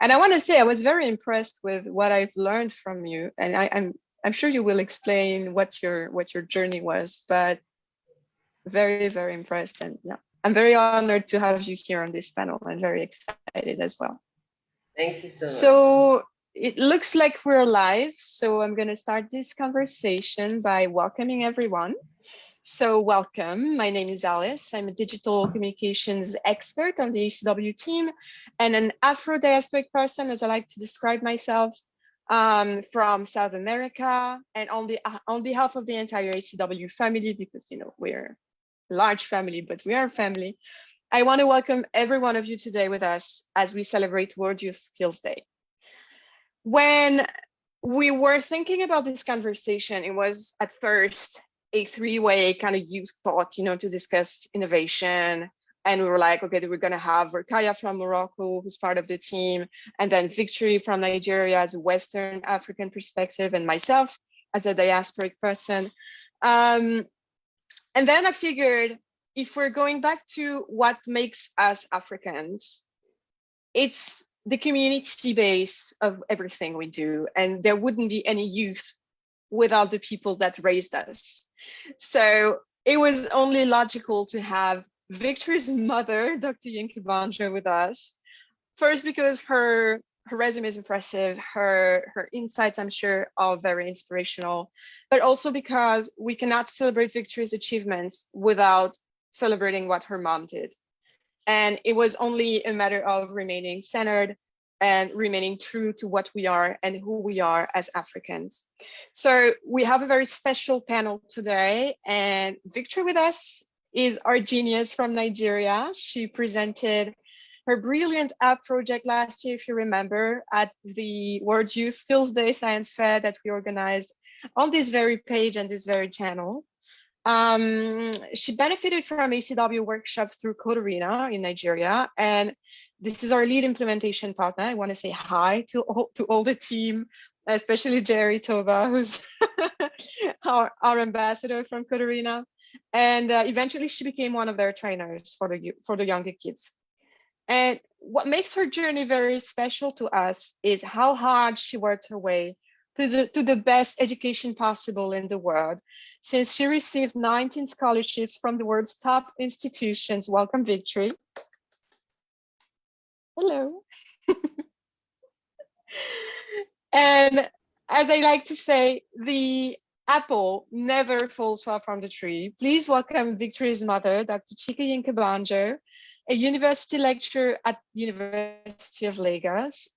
And I want to say I was very impressed with what I've learned from you, and I'm sure you will explain what your journey was, but very, very impressed. And yeah, I'm very honored to have you here on this panel. I'm very excited as well. Thank you so much. So it looks like we're live. So I'm going to start this conversation by welcoming everyone. So welcome, my name is Alice. I'm a digital communications expert on the ACW team and an Afro-diasporic person, as I like to describe myself, from South America, and on behalf of the entire ACW family, because we're a large family, but we are a family. I want to welcome every one of you today with us as we celebrate World Youth Skills Day. When we were thinking about this conversation, it was at first a three-way kind of youth talk, to discuss innovation. And we were like, okay, we're going to have Rokaya from Morocco, who's part of the team, and then Victory from Nigeria as a Western African perspective, and myself as a diasporic person. And then I figured, if we're going back to what makes us Africans, it's the community base of everything we do. And there wouldn't be any youth without the people that raised us. So it was only logical to have Victory's mother, Dr. Yinka-Banjo, with us. First, because her resume is impressive, her insights, I'm sure, are very inspirational, but also because we cannot celebrate Victory's achievements without celebrating what her mom did. And it was only a matter of remaining centered and remaining true to what we are and who we are as Africans. So we have a very special panel today, and Victory with us is our genius from Nigeria. She presented her brilliant app project last year, if you remember, at the World Youth Skills Day Science Fair that we organized on this very page and this very channel. She benefited from ACW workshops through Codarina in Nigeria, and this is our lead implementation partner. I want to say hi to all the team, especially Jerry Toba, who's our ambassador from Codarina. And eventually she became one of their trainers for the younger kids. And what makes her journey very special to us is how hard she worked her way to the best education possible in the world, since she received 19 scholarships from the world's top institutions. Welcome, Victory. Hello. And as I like to say, the apple never falls far from the tree. Please welcome Victory's mother, Dr. Chika Yinka-Banjo, a university lecturer at University of Lagos.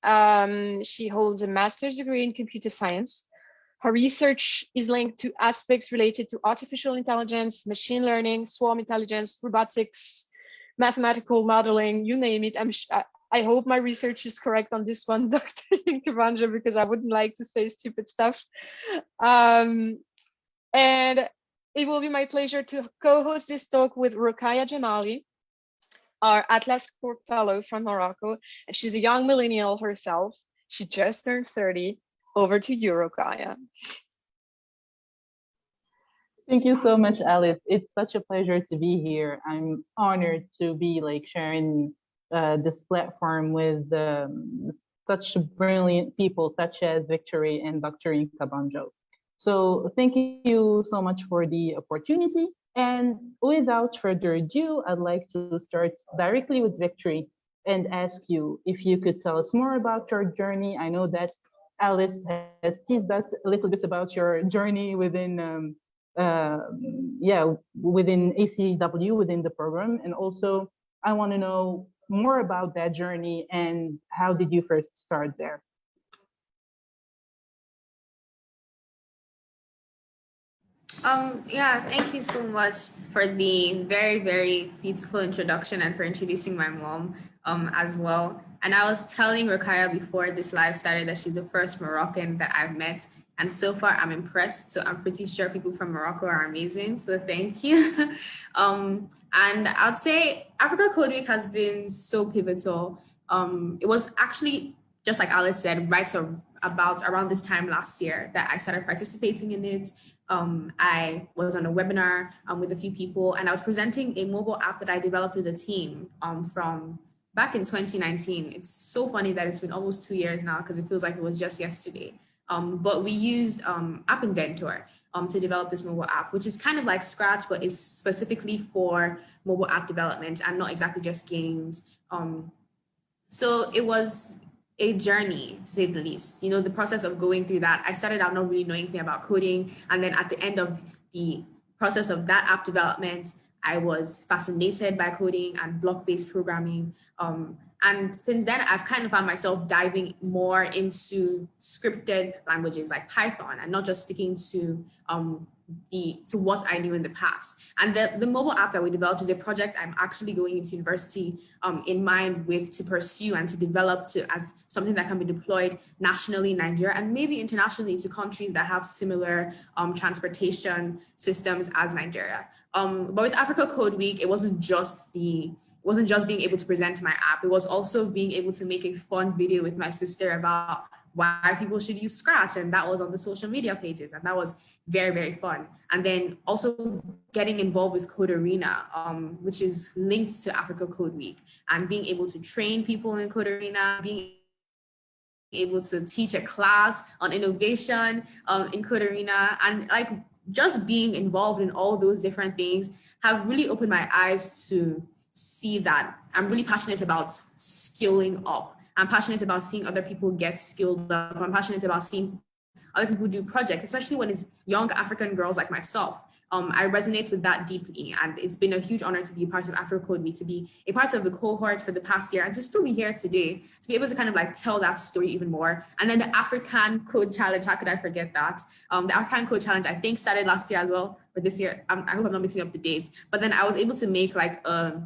She holds a master's degree in computer science. Her research is linked to aspects related to artificial intelligence, machine learning, swarm intelligence, robotics, mathematical modeling, you name it. I hope my research is correct on this one, Dr. Yinka-Banjo, because I wouldn't like to say stupid stuff. And it will be my pleasure to co-host this talk with Rokaya Janali, our Atlas Corp fellow from Morocco. And she's a young millennial herself. She just turned 30. Over to you, Rokaya. Thank you so much, Alice. It's such a pleasure to be here. I'm honored to be sharing this platform with such brilliant people such as Victory and Dr. Yinka-Banjo. So thank you so much for the opportunity. And without further ado, I'd like to start directly with Victory and ask you if you could tell us more about your journey. I know that Alice has teased us a little bit about your journey within within ACW, within the program. And also, I want to know more about that journey and how did you first start there? Thank you so much for the very, very beautiful introduction and for introducing my mom as well. And I was telling Rokaya before this live started that she's the first Moroccan that I've met. And so far I'm impressed. So I'm pretty sure people from Morocco are amazing. So thank you. And I'd say Africa Code Week has been so pivotal. It was actually, just like Alice said, around this time last year that I started participating in it. I was on a webinar with a few people, and I was presenting a mobile app that I developed with a team from back in 2019. It's so funny that it's been almost 2 years now because it feels like it was just yesterday. But we used App Inventor to develop this mobile app, which is kind of like Scratch, but is specifically for mobile app development and not exactly just games. So it was a journey, to say the least. You know, the process of going through that, I started out not really knowing anything about coding. And then at the end of the process of that app development, I was fascinated by coding and block-based programming. And since then, I've kind of found myself diving more into scripted languages like Python and not just sticking to what I knew in the past. And the mobile app that we developed is a project I'm actually going into university in mind with to pursue and to develop as something that can be deployed nationally in Nigeria and maybe internationally to countries that have similar transportation systems as Nigeria. But with Africa Code Week, it wasn't just being able to present my app. It was also being able to make a fun video with my sister about why people should use Scratch. And that was on the social media pages. And that was very, very fun. And then also getting involved with Code Arena, which is linked to Africa Code Week, and being able to train people in Code Arena, being able to teach a class on innovation in Code Arena, and like just being involved in all those different things have really opened my eyes to see that I'm really passionate about skilling up. I'm passionate about seeing other people get skilled up. I'm passionate about seeing other people do projects, especially when it's young African girls like myself. I resonate with that deeply, and it's been a huge honor to be a part of Africa Code Week, to be a part of the cohort for the past year, and to still be here today, to be able to kind of like tell that story even more. And then the African Code Challenge, how could I forget that? The African Code Challenge, I think, started last year as well, or this year. I hope I'm not mixing up the dates. But then I was able to make like a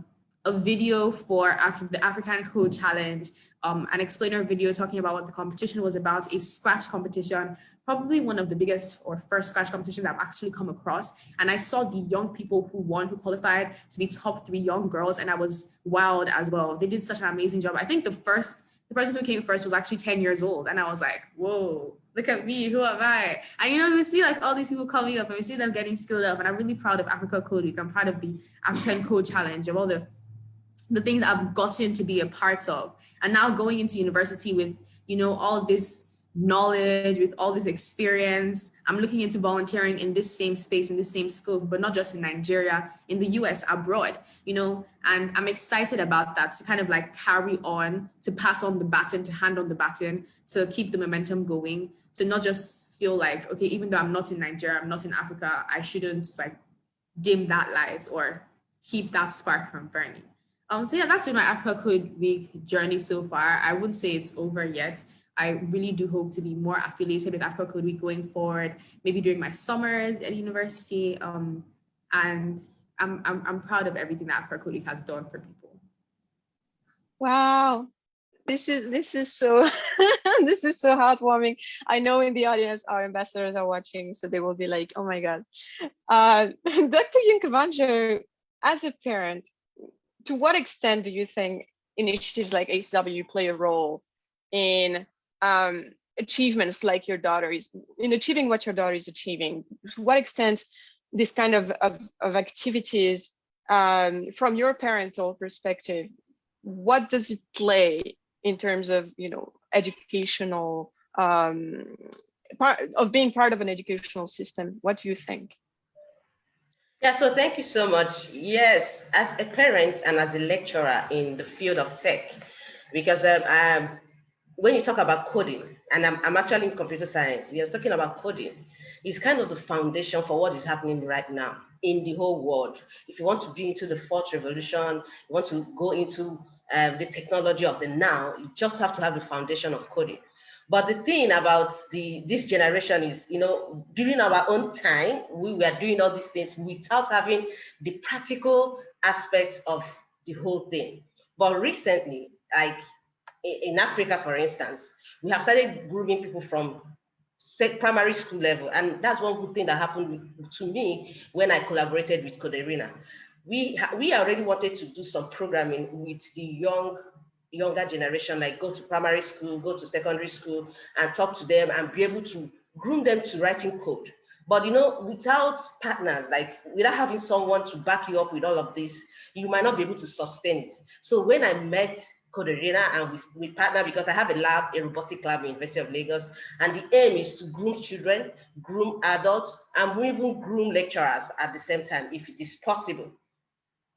video for the African Code Challenge, an explainer video talking about what the competition was about, a Scratch competition, probably one of the biggest or first Scratch competitions I've actually come across. And I saw the young people who won, who qualified to be top 3 young girls, and I was wowed as well. They did such an amazing job. I think the person who came first was actually 10 years old. And I was like, whoa, look at me, who am I? And you know, we see like all these people coming up and we see them getting skilled up. And I'm really proud of Africa Code Week. I'm proud of the African Code Challenge, of all the things I've gotten to be a part of. And now going into university with, you know, all this knowledge, with all this experience, I'm looking into volunteering in this same space, in this same scope, but not just in Nigeria, in the US, abroad, you know, and I'm excited about that, to kind of like carry on, to pass on the baton, to hand on the baton, to keep the momentum going, to not just feel like, okay, even though I'm not in Nigeria, I'm not in Africa, I shouldn't like dim that light or keep that spark from burning. So yeah, that's been my Africa Code Week journey so far. I wouldn't say it's over yet. I really do hope to be more affiliated with Africa Code Week going forward, maybe during my summers at university. And I'm proud of everything that Africa Code Week has done for people. Wow, this is so this is so heartwarming. I know in the audience our ambassadors are watching, so they will be like, oh my God. Dr. Yinka-Banjo, as a parent, to what extent do you think initiatives like ACW play a role in achievements like your daughter is, in achieving what your daughter is achieving? To what extent this kind of activities, from your parental perspective, what does it play in terms of, you know, educational, part of being part of an educational system? What do you think? Yeah, so thank you so much. Yes, as a parent and as a lecturer in the field of tech, because when you talk about coding, and I'm actually in computer science, you're talking about coding, is kind of the foundation for what is happening right now in the whole world. If you want to be into the fourth revolution, you want to go into the technology of the now, you just have to have the foundation of coding. But the thing about this generation is, you know, during our own time, we were doing all these things without having the practical aspects of the whole thing. But recently, like in Africa, for instance, we have started grooming people from primary school level. And that's one good thing that happened to me when I collaborated with Code Arena. We already wanted to do some programming with the younger generation, like go to primary school, go to secondary school, and talk to them and be able to groom them to writing code. But you know, without partners, like without having someone to back you up with all of this, you might not be able to sustain it. So when I met Code Arena, and we partner because I have a lab, a robotic lab in University of Lagos, and the aim is to groom children, groom adults, and we even groom lecturers at the same time, if it is possible.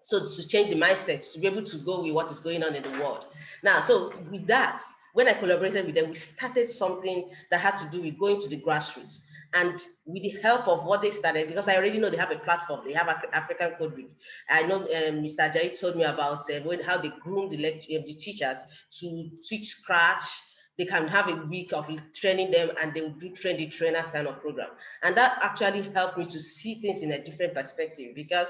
So to change the mindset, to be able to go with what is going on in the world. Now, so with that, when I collaborated with them, we started something that had to do with going to the grassroots. And with the help of what they started, because I already know they have a platform, they have African Code Week. I know Mr. Ajayi told me about how they groom the teachers to teach Scratch. They can have a week of training them, and they will do train the trainers kind of program. And that actually helped me to see things in a different perspective, because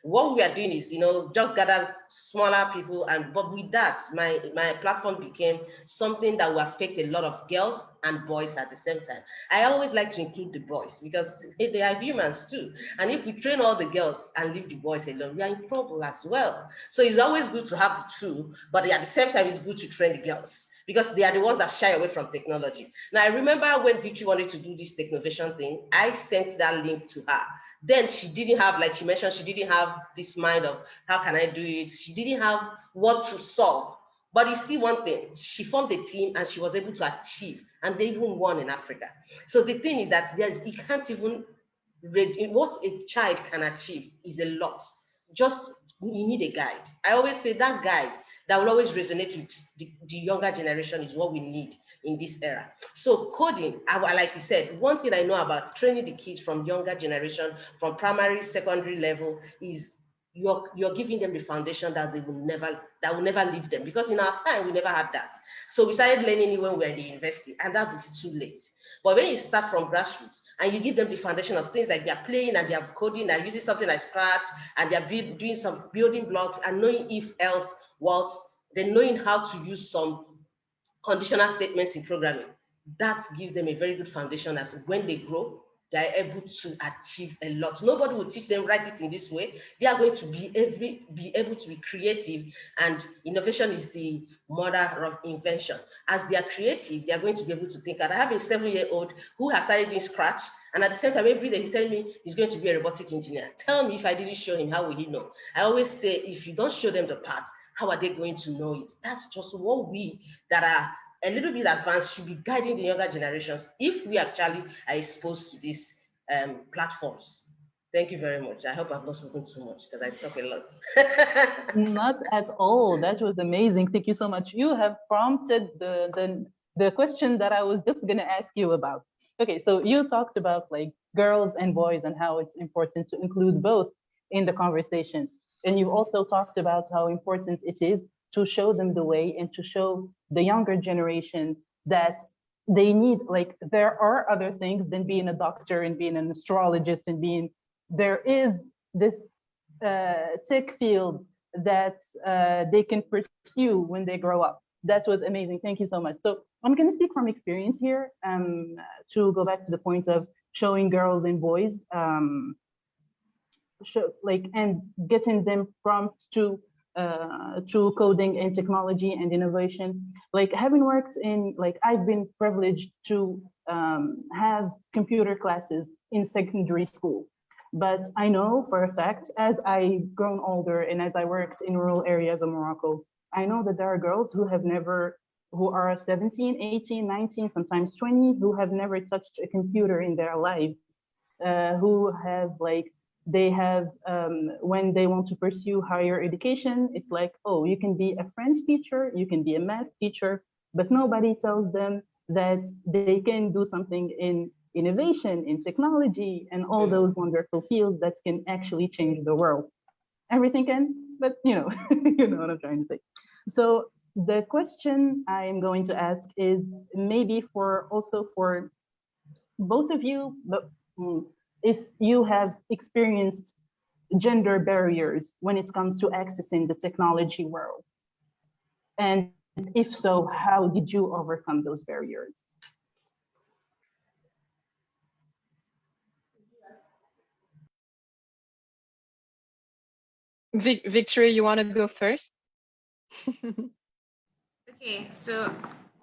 what we are doing is, just gather smaller people, but with that, my platform became something that will affect a lot of girls and boys at the same time. I always like to include the boys because they are humans too. And if we train all the girls and leave the boys alone, we are in trouble as well. So it's always good to have the two, but at the same time, it's good to train the girls, because they are the ones that shy away from technology. Now, I remember when Victory wanted to do this technovation thing, I sent that link to her. Then she didn't have, like she mentioned, she didn't have this mind of how can I do it? She didn't have what to solve. But you see one thing, she formed a team and she was able to achieve, and they even won in Africa. So the thing is that you can't even read what a child can achieve is a lot. Just you need a guide. I always say that guide that will always resonate with the younger generation is what we need in this era. So coding, like we said, one thing I know about training the kids from younger generation, from primary, secondary level, is you're giving them the foundation that will never leave them. Because in our time, we never had that. So we started learning it when we were in the university, and that is too late. But when you start from grassroots and you give them the foundation of things like they're playing and they're coding, they're using something like Scratch, and they're doing some building blocks and knowing if else what, then knowing how to use some conditional statements in programming, that gives them a very good foundation as when they grow, they're able to achieve a lot. Nobody will teach them write it in this way. They are going to be able to be creative, and innovation is the mother of invention. As they are creative, they are going to be able to think. And I have a 7-year-old who has started doing Scratch, and at the same time, every day he's telling me he's going to be a robotic engineer. Tell me, if I didn't show him, how will he know? I always say, if you don't show them the path, how are they going to know it? That's just what we that are a little bit advanced should be guiding the younger generations if we actually are exposed to these platforms. Thank you very much. I hope I've not spoken too much because I talk a lot. Not at all. That was amazing. Thank you so much. You have prompted the question that I was just going to ask you about. Okay, so you talked about like girls and boys and how it's important to include both in the conversation. And you also talked about how important it is to show them the way and to show the younger generation that they need, like, there are other things than being a doctor and being an astrologist and there is this tech field that they can pursue when they grow up. That was amazing. Thank you so much. So I'm going to speak from experience here to go back to the point of showing girls and boys, and getting them prompt to coding and technology and innovation. Like, having worked in, like, I've been privileged to have computer classes in secondary school. But I know for a fact, as I've grown older and as I worked in rural areas of Morocco, I know that there are girls who are 17, 18, 19, sometimes 20, who have never touched a computer in their lives, who have, like, they have, when they want to pursue higher education, it's like, oh, you can be a French teacher, you can be a math teacher, but nobody tells them that they can do something in innovation, in technology, and all those wonderful fields that can actually change the world. Everything can, but you know, you know what I'm trying to say. So the question I'm going to ask is maybe for both of you, but if you have experienced gender barriers when it comes to accessing the technology world, and if so, how did you overcome those barriers? Victory, you want to go first? Okay, so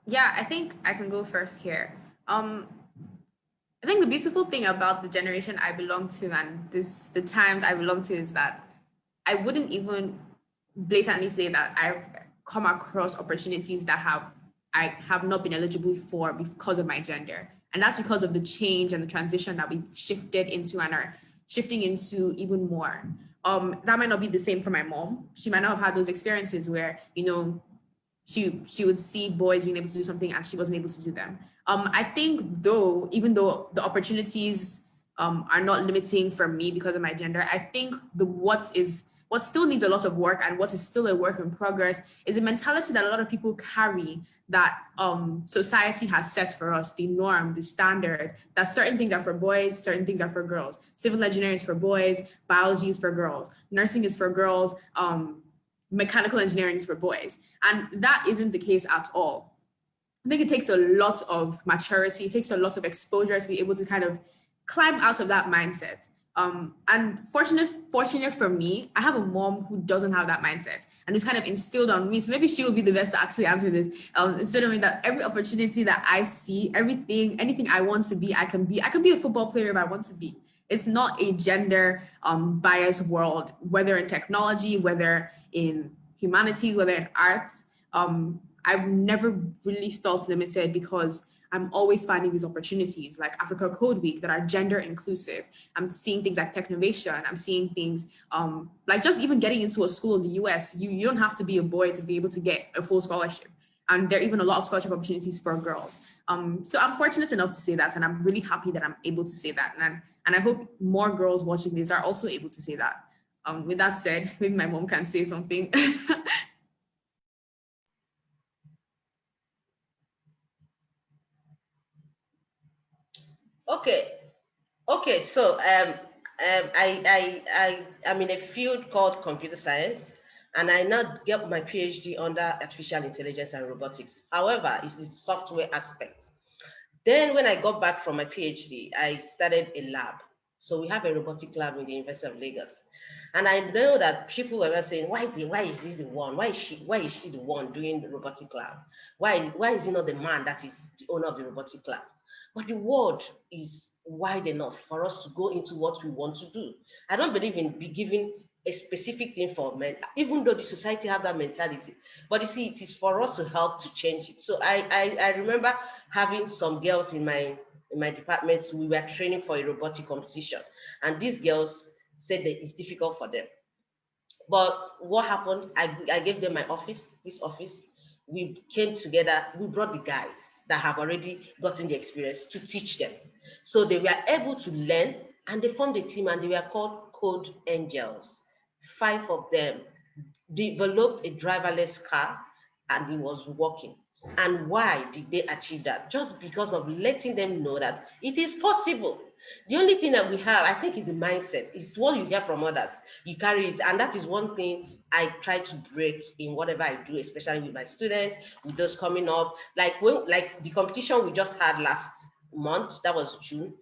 yeah, I think I can go first here. I think the beautiful thing about the generation I belong to and the times I belong to is that I wouldn't even blatantly say that come across opportunities that I have not been eligible for because of my gender. And that's because of the change and the transition that we've shifted into and are shifting into even more. That might not be the same for my mom. She might not have had those experiences where, you know, she would see boys being able to do something and she wasn't able to do them. I think though, even though the opportunities are not limiting for me because of my gender, I think what still needs a lot of work and what is still a work in progress is a mentality that a lot of people carry that society has set for us, the norm, the standard, that certain things are for boys, certain things are for girls. Civil engineering is for boys, biology is for girls, nursing is for girls, mechanical engineering is for boys. And that isn't the case at all. I think it takes a lot of maturity, it takes a lot of exposure to be able to kind of climb out of that mindset. And fortunate for me, I have a mom who doesn't have that mindset and who's kind of instilled on me. So maybe she will be the best to actually answer this. Instead of that, every opportunity that I see, anything I want to be, I can be. I can be a football player if I want to be. It's not a gender biased world, whether in technology, whether in humanities, whether in arts. I've never really felt limited because I'm always finding these opportunities like Africa Code Week that are gender inclusive. I'm seeing things like Technovation. I'm seeing things like just even getting into a school in the US, you don't have to be a boy to be able to get a full scholarship. And there are even a lot of scholarship opportunities for girls. So I'm fortunate enough to say that, and I'm really happy that I'm able to say that. And I hope more girls watching this are also able to say that. With that said, maybe my mom can say something. Okay, so I'm in a field called computer science, and I now get my PhD under artificial intelligence and robotics. However, it's the software aspect. Then when I got back from my PhD, I started a lab. So we have a robotic lab in the University of Lagos. And I know that people were saying, why is this the one? Why is she the one doing the robotic lab? Why is he not the man that is the owner of the robotic lab? But the world is wide enough for us to go into what we want to do. I don't believe in be given a specific thing for men, even though the society have that mentality. But you see, it is for us to help to change it. So I remember having some girls in my department. We were training for a robotic competition, and these girls said that it's difficult for them. But what happened? I gave them my office, this office. We came together, we brought the guys that have already gotten the experience to teach them. So they were able to learn and they formed a team and they were called Code Angels. 5 of them developed a driverless car and it was working. And why did they achieve that? Just because of letting them know that it is possible. The only thing that we have, I think, is the mindset. It's what you hear from others. You carry it. And that is one thing I try to break in whatever I do, especially with my students, with those coming up. Like the competition we just had last month, that was June,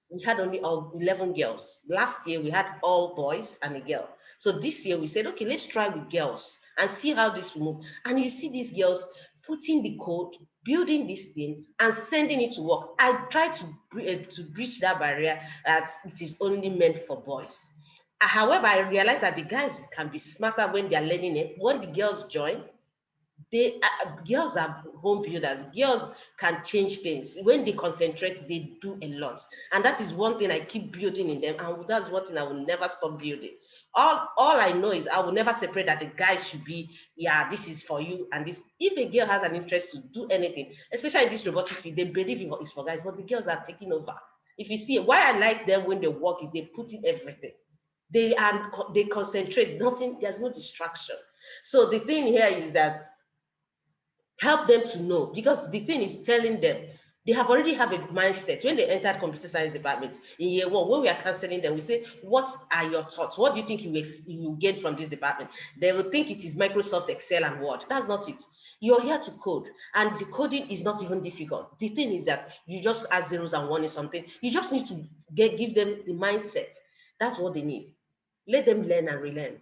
we had only 11 girls. Last year, we had all boys and a girl. So this year, we said, okay, let's try with girls and see how this will move. And you see these girls putting the code, building this thing, and sending it to work. I try to breach that barrier that it is only meant for boys. However, I realize that the guys can be smarter when they're learning it. When the girls join, girls are home builders. Girls can change things. When they concentrate, they do a lot. And that is one thing I keep building in them. And that's one thing I will never stop building. All I know is I will never separate that the guys should be, yeah, this is for you. And this, if a girl has an interest to do anything, especially in this robotic field, they believe it's for guys, but the girls are taking over. If you see why I like them when they work is they put in everything. They concentrate, nothing, there's no distraction. So the thing here is that help them to know, because the thing is telling them they have already have a mindset. When they entered computer science department in year 1, when we are counseling them, we say, what are your thoughts? What do you think you will get from this department? They will think it is Microsoft Excel and Word. That's not it. You're here to code, and the coding is not even difficult. The thing is that you just add zeros and one is something. You just need to give them the mindset. That's what they need. Let them learn and relearn.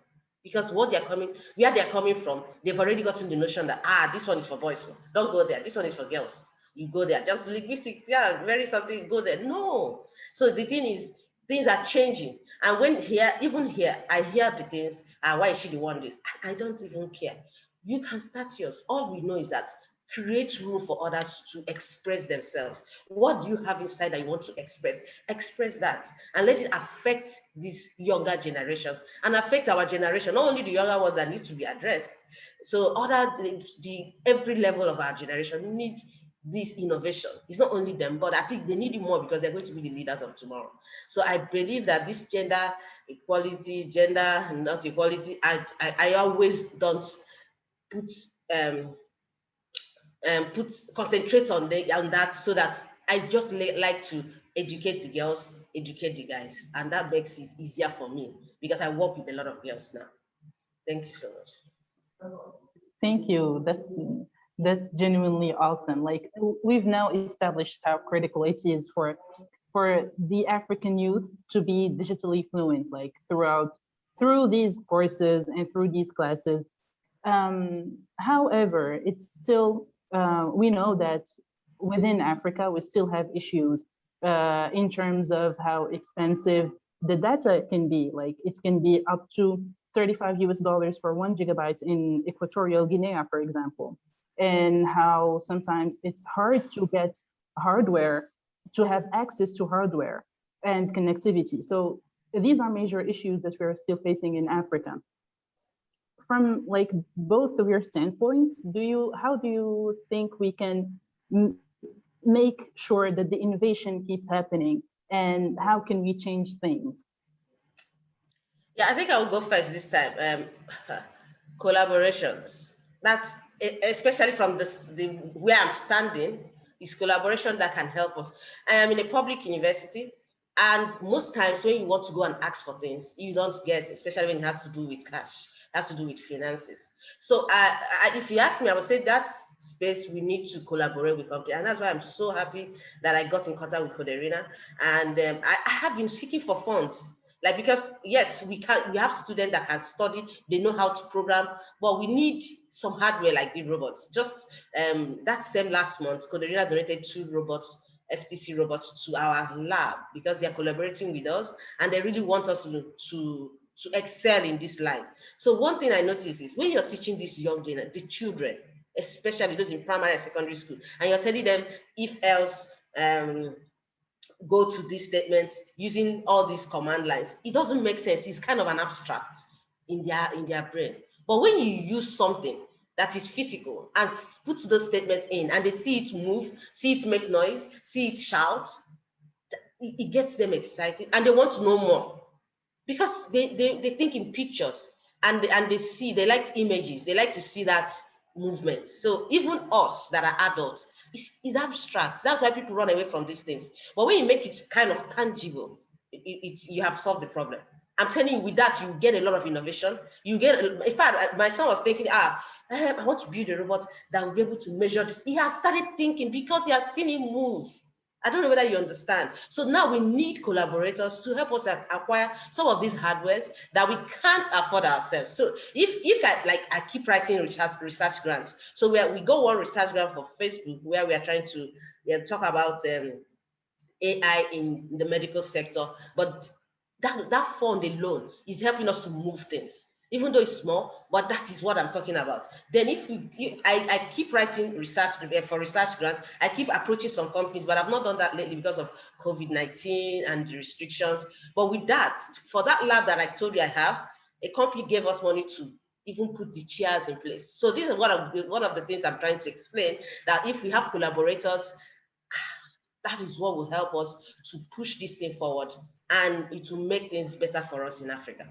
Because where they're coming from, they've already gotten the notion that, this one is for boys, so don't go there. This one is for girls. You go there. Just linguistics, yeah, very something, go there. No. So the thing is, things are changing. And when even here, I hear the things, why is she the one this? I don't even care. you can start yours. All we know is that create room for others to express themselves. What do you have inside that you want to express? Express that and let it affect these younger generations and affect our generation, not only the younger ones that need to be addressed. So every level of our generation needs this innovation. It's not only them, but I think they need it more because they're going to be the leaders of tomorrow. So I believe that this gender equality, gender not equality, I always don't put concentrate on that, so that I just like to educate the girls, educate the guys, and that makes it easier for me because I work with a lot of girls now. Thank you so much. Thank you. That's genuinely awesome. Like, we've now established how critical it is for the African youth to be digitally fluent, like through these courses and through these classes. However, it's still, we know that within Africa, we still have issues in terms of how expensive the data can be. Like, it can be up to $35 for 1 gigabyte in Equatorial Guinea, for example, and how sometimes it's hard to get hardware, to have access to hardware and connectivity. So these are major issues that we're still facing in Africa. From like both of your standpoints, how do you think we can make sure that the innovation keeps happening, and how can we change things? Yeah, I think I will go first this time. Collaborations. That's especially from the where I'm standing, is collaboration that can help us. I am in a public university, and most times when you want to go and ask for things, you don't get, especially when it has to do with cash, has to do with finances. So if you ask me, I would say that space we need to collaborate with companies, and that's why I'm so happy that I got in contact with Coderina, and I have been seeking for funds. Like, because yes, we have students that can study, they know how to program, but we need some hardware like the robots. Just that same last month, Coderina donated 2 robots, FTC robots, to our lab because they are collaborating with us and they really want us to excel in this line. So one thing I notice is when you're teaching these young the children, especially those in primary and secondary school, and you're telling them if else, go to these statements using all these command lines, it doesn't make sense. It's kind of an abstract in their brain. But when you use something that is physical and put those statements in, and they see it move, see it make noise, see it shout, it gets them excited and they want to know more, because they think in pictures, and they like images, they like to see that movement. So even us that are adults, it's abstract. That's why people run away from these things. But when you make it kind of tangible, you have solved the problem. I'm telling you, with that, you get a lot of innovation. You get, in fact, my son was thinking, I want to build a robot that will be able to measure this. He has started thinking because he has seen it move. I don't know whether you understand. So now we need collaborators to help us acquire some of these hardwares that we can't afford ourselves. So if I keep writing research grants. So we go one research grant for Facebook where we are trying to talk about AI in the medical sector, but that fund alone is helping us to move things, even though it's small, but that is what I'm talking about. Then I keep writing research for research grants, I keep approaching some companies, but I've not done that lately because of COVID-19 and the restrictions. But with that, for that lab that I told you I have, a company gave us money to even put the chairs in place. So this is one of the things I'm trying to explain, that if we have collaborators, that is what will help us to push this thing forward, and it will make things better for us in Africa.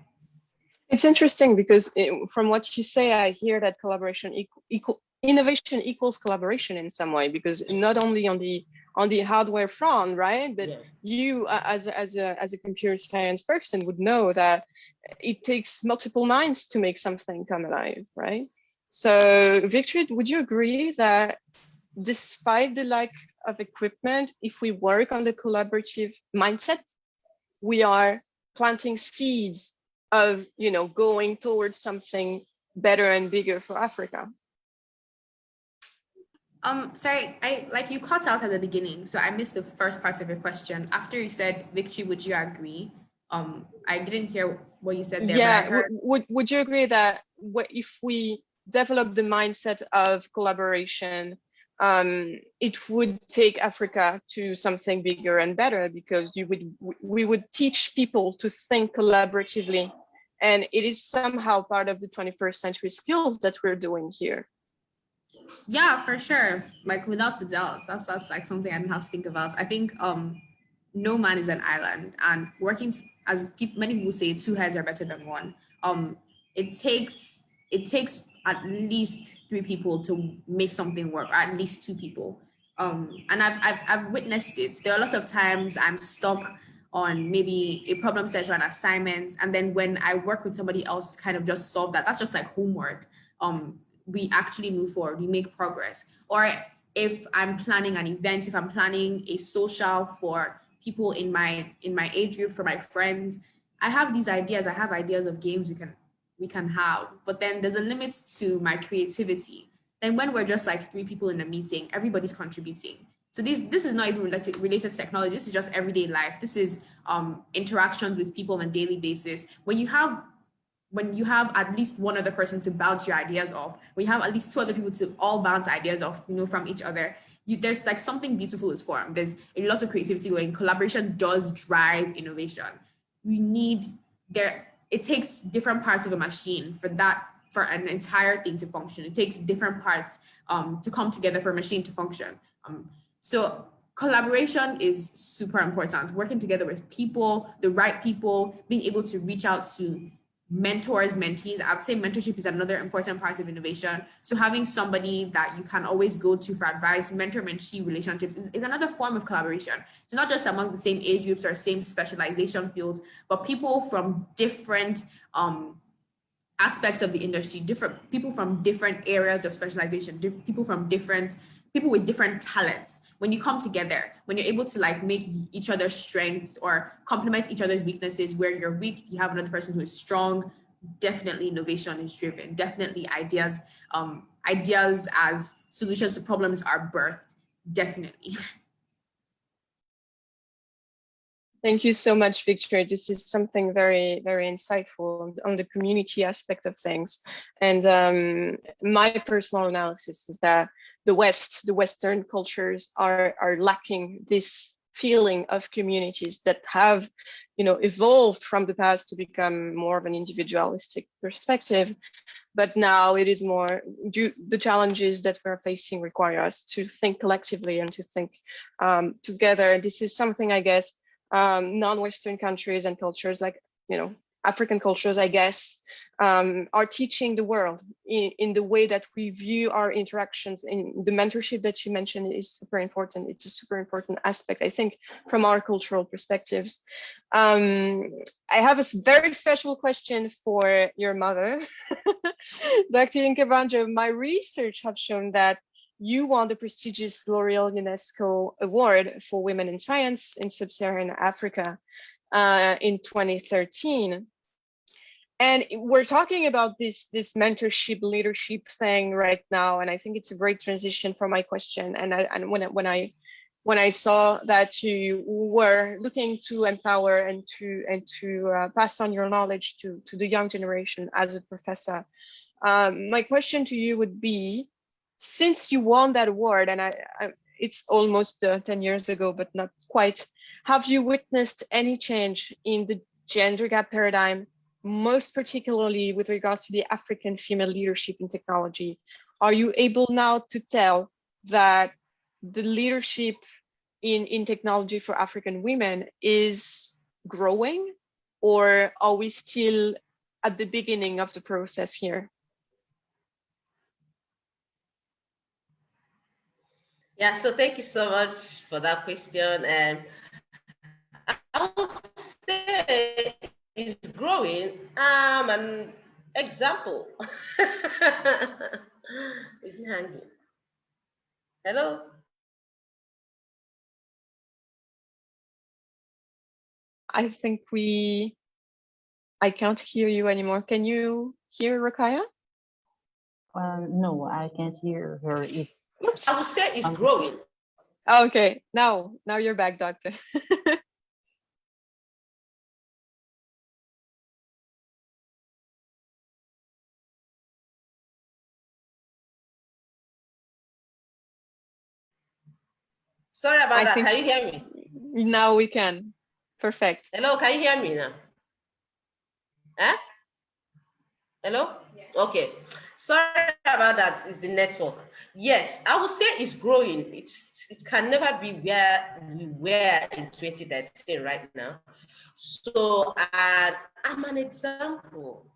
It's interesting because from what you say, I hear that collaboration innovation equals collaboration in some way, because not only on the hardware front, right? But yeah, you as a computer science person would know that it takes multiple minds to make something come alive, right? So Victory, would you agree that despite the lack of equipment, if we work on the collaborative mindset, we are planting seeds of, going towards something better and bigger for Africa? Sorry, you cut out at the beginning, so I missed the first part of your question. After you said, Victory, would you agree? I didn't hear what you said there. Yeah, would you agree that if we develop the mindset of collaboration, it would take Africa to something bigger and better, because we would teach people to think collaboratively. And it is somehow part of the 21st century skills that we're doing here. Yeah, for sure. Like without a doubt, that's like something I didn't have to think about. I think no man is an island, and working as many people say, two heads are better than one. It takes at least three people to make something work, or at least two people. And I've witnessed it. There are lots of times I'm stuck on maybe a problem set or an assignment, and then when I work with somebody else to kind of just solve that, that's just like homework. We actually move forward, we make progress. Or if I'm planning an event, if I'm planning a social for people in my age group, for my friends, I have these ideas. I have ideas of games we can have, but then there's a limit to my creativity. Then when we're just like three people in a meeting, everybody's contributing. So this is not even related to technology. This is just everyday life. This is interactions with people on a daily basis. When you have at least one other person to bounce your ideas off, when you have at least two other people to all bounce ideas off, from each other, there's like something beautiful is formed. There's a lot of creativity going. Collaboration does drive innovation. It takes different parts of a machine for an entire thing to function. It takes different parts to come together for a machine to function. So collaboration is super important. Working together with people, the right people, being able to reach out to mentors, mentees. I would say mentorship is another important part of innovation. So having somebody that you can always go to for advice, mentor-mentee relationships is another form of collaboration. So not just among the same age groups or same specialization fields, but people from different aspects of the industry, different people from different areas of specialization, people with different talents. When you come together, when you're able to like make each other's strengths or complement each other's weaknesses, where you're weak, you have another person who is strong, definitely innovation is driven. Definitely ideas as solutions to problems are birthed. Definitely. Thank you so much, Victor. This is something very, very insightful on the community aspect of things. And my personal analysis is that the Western cultures are lacking this feeling of communities that have, evolved from the past to become more of an individualistic perspective. But now it is more the challenges that we're facing require us to think collectively and to think together. This is something, I guess, non-Western countries and cultures like, African cultures, I guess, are teaching the world in the way that we view our interactions. In the mentorship that you mentioned is super important. It's a super important aspect, I think, from our cultural perspectives. I have a very special question for your mother, Dr. Yinka-Banjo. My research have shown that you won the prestigious L'Oreal UNESCO Award for Women in Science in Sub-Saharan Africa in 2013. And we're talking about this mentorship leadership thing right now, and I think it's a great transition for my question. And when I saw that you were looking to empower and to pass on your knowledge to the young generation as a professor, my question to you would be, since you won that award, and it's almost 10 years ago, but not quite, have you witnessed any change in the gender gap paradigm, most particularly with regard to the African female leadership in technology? Are you able now to tell that the leadership in technology for African women is growing, or are we still at the beginning of the process here? Yeah, so thank you so much for that question. And I would say it's growing. An example. Is it hanging? Hello? I think I can't hear you anymore. Can you hear Rokaya? No, I can't hear her. Oops. I would say it's growing. Okay, now you're back, doctor. Sorry about I that. think Can you hear me? now we can. Perfect. Hello, can you hear me now? Huh? Hello? Okay. Sorry about that. It's the network. Yes, I would say it's growing. It can never be where we were in 2013 right now. So I'm an example.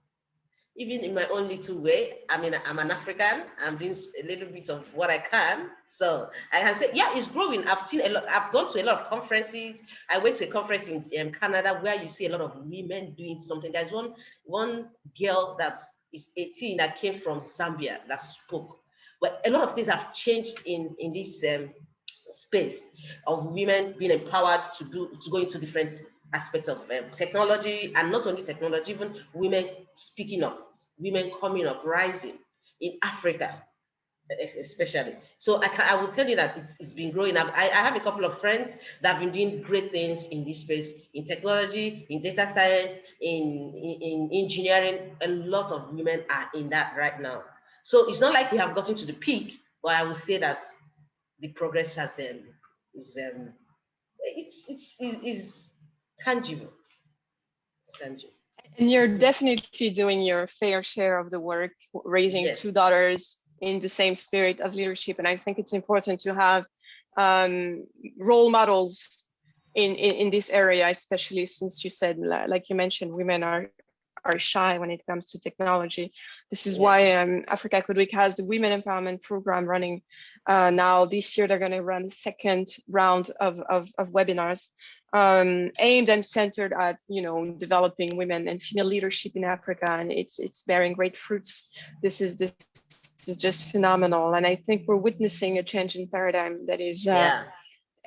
Even in my own little way, I mean, I'm an African. I'm doing a little bit of what I can. So I can say, yeah, it's growing. I've seen a lot. I've gone to a lot of conferences. I went to a conference in Canada where you see a lot of women doing something. There's one girl that is 18 that came from Zambia that spoke. But a lot of things have changed in this space of women being empowered to go into different aspects of technology, and not only technology, even women speaking up, women coming up, rising in Africa, especially. So I will tell you that it's been growing up. I have a couple of friends that have been doing great things in this space, in technology, in data science, in engineering. A lot of women are in that right now. So it's not like we have gotten to the peak, but I would say that the progress has is tangible. It's tangible. And you're definitely doing your fair share of the work, raising Yes. two daughters in the same spirit of leadership. And I think it's important to have role models in this area, especially since you said, like you mentioned, women are shy when it comes to technology. This is why Africa Code Week has the Women Empowerment Program running now. This year, they're going to run the second round of webinars aimed and centered at, developing women and female leadership in Africa, and it's bearing great fruits. This is just phenomenal, and I think we're witnessing a change in paradigm that is.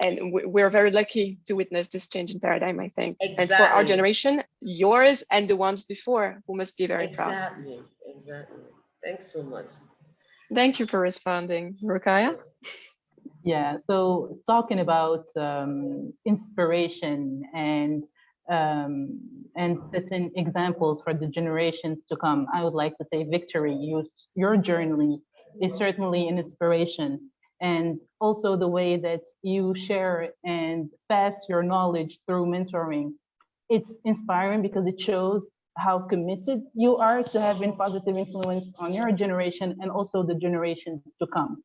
And we're very lucky to witness this change in paradigm, I think. Exactly. And for our generation, yours and the ones before, who must be very proud. Exactly. Thanks so much. Thank you for responding, Rokaya. Yeah, so talking about inspiration and certain examples for the generations to come, I would like to say, Victory, your journey is certainly an inspiration. And also the way that you share and pass your knowledge through mentoring, it's inspiring because it shows how committed you are to having positive influence on your generation and also the generations to come.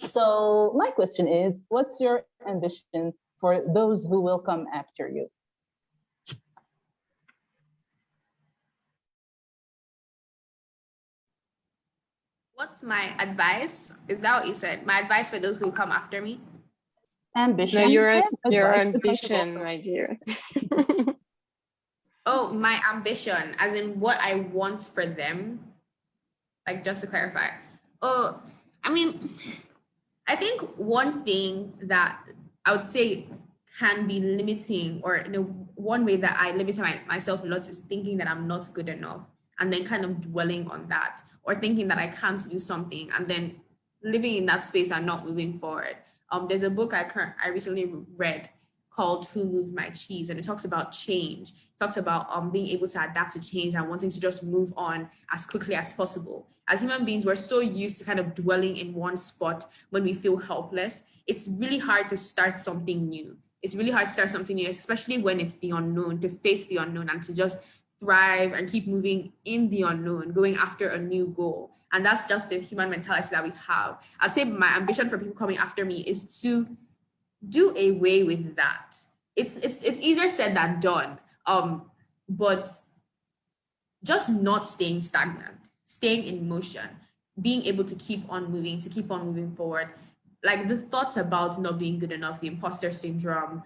So my question is, what's your ambition for those who will come after you? What's my advice? Is that what you said? My advice for those who come after me? Ambition. No, your ambition, my dear. Oh, my ambition, as in what I want for them. Like, just to clarify. Oh, I mean, I think one thing that I would say can be limiting, or one way that I limit myself a lot is thinking that I'm not good enough, and then kind of dwelling on that, or thinking that I can't do something and then living in that space and not moving forward. There's a book I recently read called Who Moved My Cheese, and it talks about change. It talks about being able to adapt to change and wanting to just move on as quickly as possible. As human beings, we're so used to kind of dwelling in one spot when we feel helpless. It's really hard to start something new. It's really hard to start something new, especially when it's the unknown, to face the unknown and to just thrive and keep moving in the unknown, going after a new goal. And that's just the human mentality that we have. I'd say my ambition for people coming after me is to do away with that. It's easier said than done. But just not staying stagnant, staying in motion, being able to keep on moving forward. Like the thoughts about not being good enough, the imposter syndrome,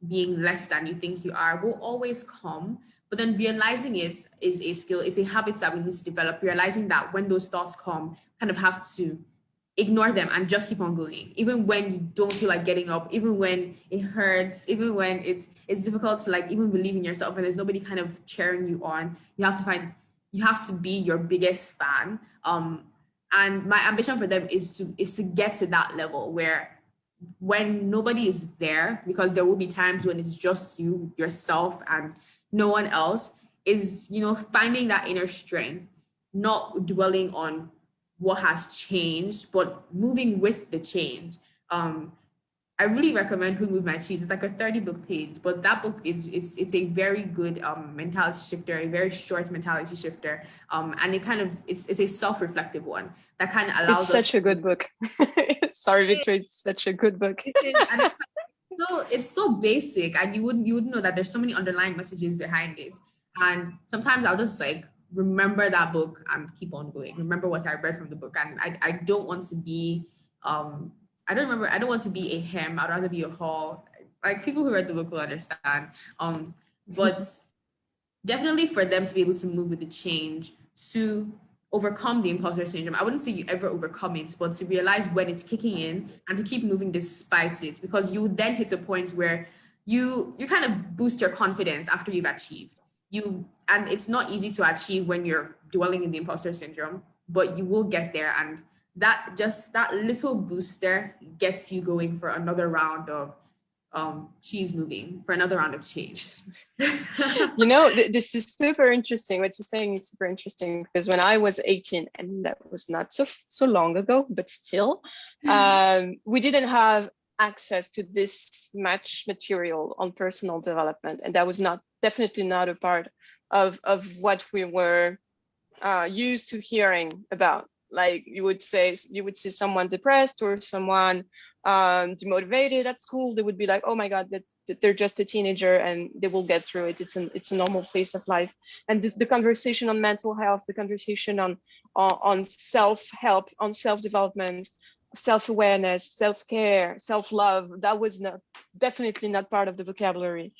being less than you think you are, will always come. But then realizing it is a skill. It's a habit that we need to develop. Realizing that when those thoughts come, kind of have to ignore them and just keep on going, even when you don't feel like getting up, even when it hurts, even when it's difficult to like even believe in yourself and there's nobody kind of cheering you on. You have to be your biggest fan. And my ambition for them is to get to that level where when nobody is there, because there will be times when it's just you, yourself, and no one else, is finding that inner strength, not dwelling on what has changed, but moving with the change. I really recommend Who Moved My Cheese. It's like a 30-book page, but that book it's a very good mentality shifter, a very short mentality shifter. And it's a self-reflective one that kind of It's allows us such a good book. Sorry, Victor, it's such a good book. and it's so basic, and you wouldn't know that there's so many underlying messages behind it. And sometimes I'll just like remember that book and keep on going. Remember what I read from the book, and I don't want to be I don't want to be a hem. I'd rather be a haw. Like people who read the book will understand. But definitely for them to be able to move with the change, to overcome the imposter syndrome. I wouldn't say you ever overcome it, but to realize when it's kicking in and to keep moving despite it, because you then hit a point where you kind of boost your confidence after you've achieved. And it's not easy to achieve when you're dwelling in the imposter syndrome, but you will get there, and that little booster gets you going for another round of cheese moving, for another round of change. You know, this is super interesting. What you're saying is super interesting, because when I was 18, and that was not so long ago, but still, we didn't have access to this much material on personal development, and that was definitely not a part of what we were used to hearing about. Like you would see someone depressed or someone demotivated at school, they would be like, oh my God, they're just a teenager and they will get through it. It's a normal phase of life. And the conversation on mental health, the conversation on self-help, on self-development, self-awareness, self-care, self-love, that was definitely not part of the vocabulary.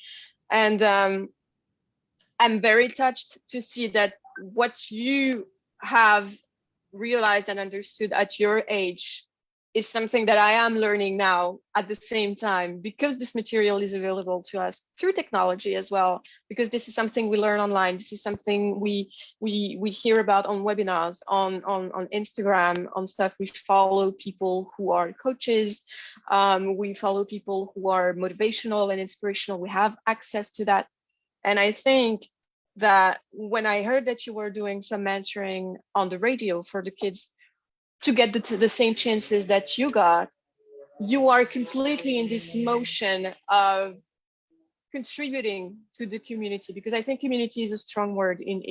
And I'm very touched to see that what you have realized and understood at your age is something that I am learning now at the same time, because this material is available to us through technology as well, because this is something we learn online. This is something we hear about on webinars, on Instagram, on stuff. We follow people who are coaches. We follow people who are motivational and inspirational. We have access to that. And I think that when I heard that you were doing some mentoring on the radio for the kids to get the same chances that you got, you are completely in this motion of contributing to the community, because I think community is a strong word in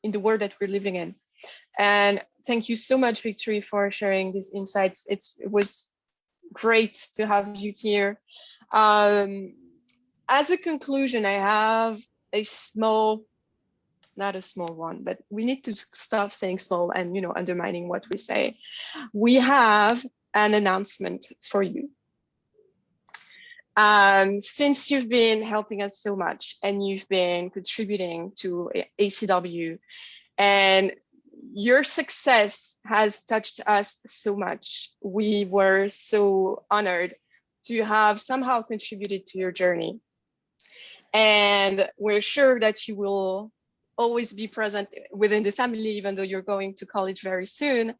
the world that we're living in. And thank you so much, Victory, for sharing these insights. It was great to have you here. As a conclusion, I have not a small one, but we need to stop saying small and, undermining what we say. We have an announcement for you. Since you've been helping us so much and you've been contributing to ACW, and your success has touched us so much, we were so honored to have somehow contributed to your journey. And we're sure that you will always be present within the family, even though you're going to college very soon,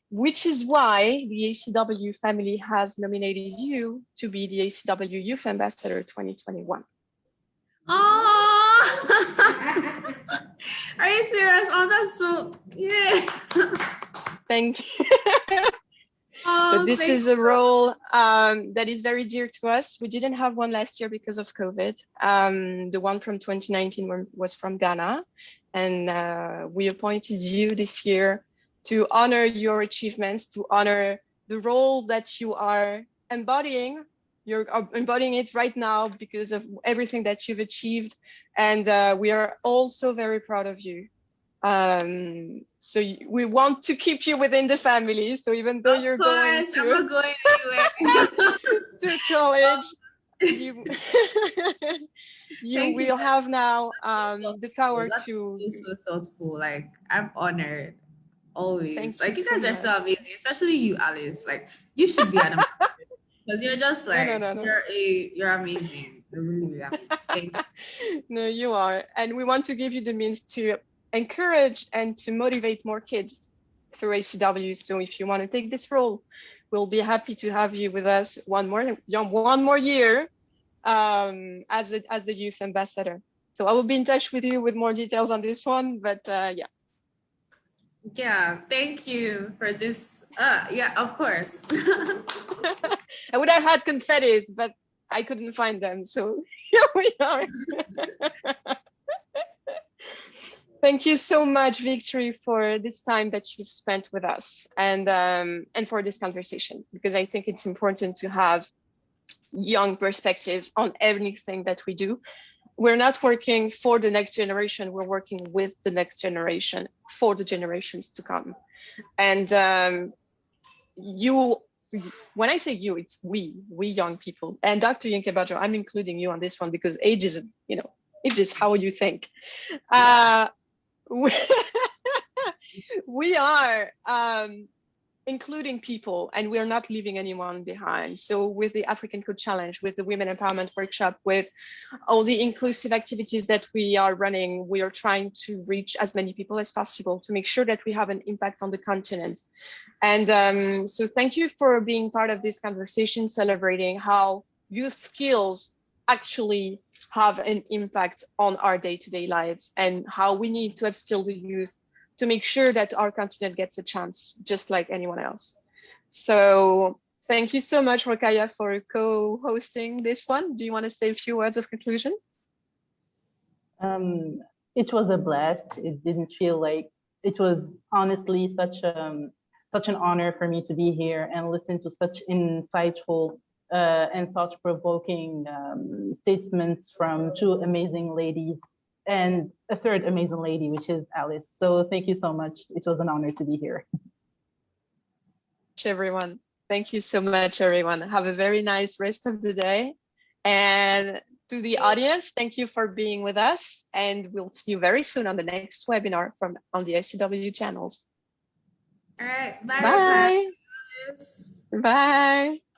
which is why the ACW family has nominated you to be the ACW Youth Ambassador 2021. Oh, are you serious? Oh, that's so, yeah. Thank you. So this is a role that is very dear to us. We didn't have one last year because of COVID. The one from 2019 was from Ghana. And we appointed you this year to honor your achievements, to honor the role that you are embodying. You're embodying it right now because of everything that you've achieved. And we are also very proud of you. So we want to keep you within the family. So even though you're going to, I'm not going anywhere. to college, you will have now the power to. So thoughtful. Like, I'm honored always. Thank like you you guys so are so amazing, especially you, Alice. Like, you should be an ambassador because you're just like No. you're amazing. You're really, really amazing. Thank you. No, you are, and we want to give you the means to encourage and to motivate more kids through ACW. So if you want to take this role, we'll be happy to have you with us one more year as the youth ambassador. So I will be in touch with you with more details on this one, but yeah. Yeah, thank you for this. Yeah, of course. I would have had confettis, but I couldn't find them. So here we are. Thank you so much, Victory, for this time that you've spent with us and for this conversation, because I think it's important to have young perspectives on everything that we do. We're not working for the next generation, we're working with the next generation for the generations to come. And you, when I say you, it's we young people. And Dr. Yinka-Banjo, I'm including you on this one because age is, age is how you think. We are including people, and we are not leaving anyone behind. So with the African Code Challenge, with the Women Empowerment Workshop, with all the inclusive activities that we are running, we are trying to reach as many people as possible to make sure that we have an impact on the continent. And so thank you for being part of this conversation, celebrating how youth skills actually have an impact on our day-to-day lives and how we need to upskill the youth to make sure that our continent gets a chance, just like anyone else. So thank you so much, Rokaya, for co-hosting this one. Do you want to say a few words of conclusion? It was a blast. It didn't feel like, it was honestly such an honor for me to be here and listen to such insightful and thought-provoking statements from two amazing ladies and a third amazing lady, which is Alice. So thank you so much. It was an honor to be here. Everyone, thank you so much, everyone. Have a very nice rest of the day. And to the audience, thank you for being with us. And we'll see you very soon on the next webinar on the ICW channels. All right, bye. Bye. Bye.